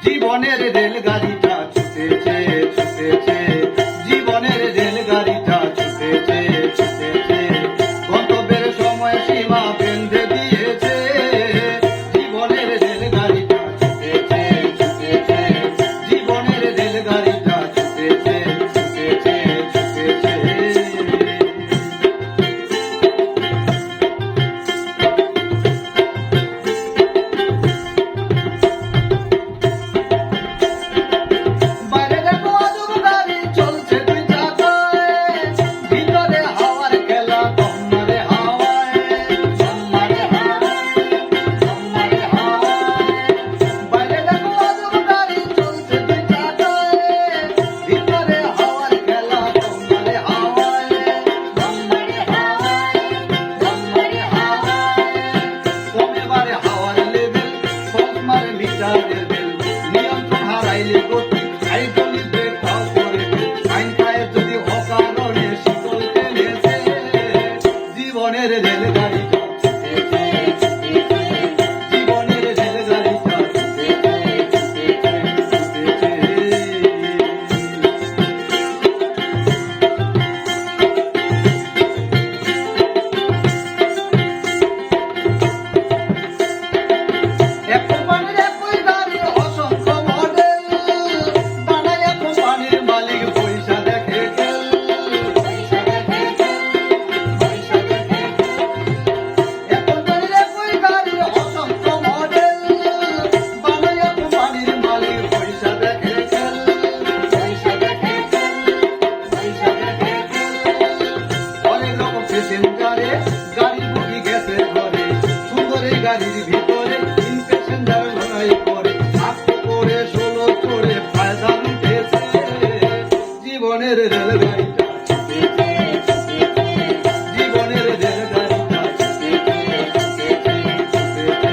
জীবনের রেলগাড়িটা ছুটেছে ছুটেছে, জীবনের রেলগাড়িটা ছুটেছে ছুটেছে, গন্তব্যের সময় সীমা বেঁধে দিয়েছে। জীবনের রেলগাড়িটা ছুটেছে ছুটেছে, জীবনের রেলগাড়িটা ছুটেছে ছুটেছে ছুটেছে। নিয়ন্ত্রণ হারাইলে গতি হাইড্রোলিক ব্রেক ফাও করে, আইন পায়ে যদি অকারণে শিকল টেনেছে। জীবনের রেলগাড়িটা ছুটেছে ছুটেছে, জীবনের রেলগাড়িটা ছুটেছে ছুটেছে ছুটেছে। গাড়ির ভিতরে প্যাসেঞ্জার লড়াই করে, আট করে 16 করে ফায়দা লুটেছে। জীবনের রেলগাড়িটা ছুটেছে ছুটেছে, জীবনের রেলগাড়িটা ছুটেছে ছুটেছে ছুটেছে।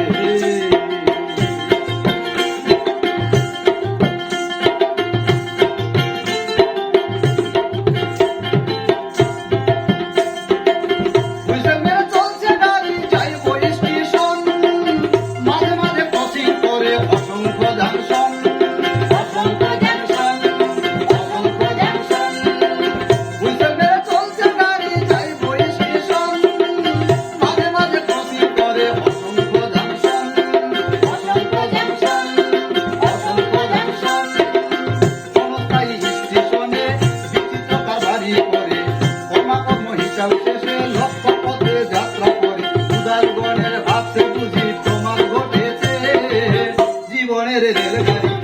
শেষে লক্ষ্য পথে যাত্রা করে, উদারগণের ভাবছে বুঝি তোমার ঘটেছে। জীবনের রেলগাড়ি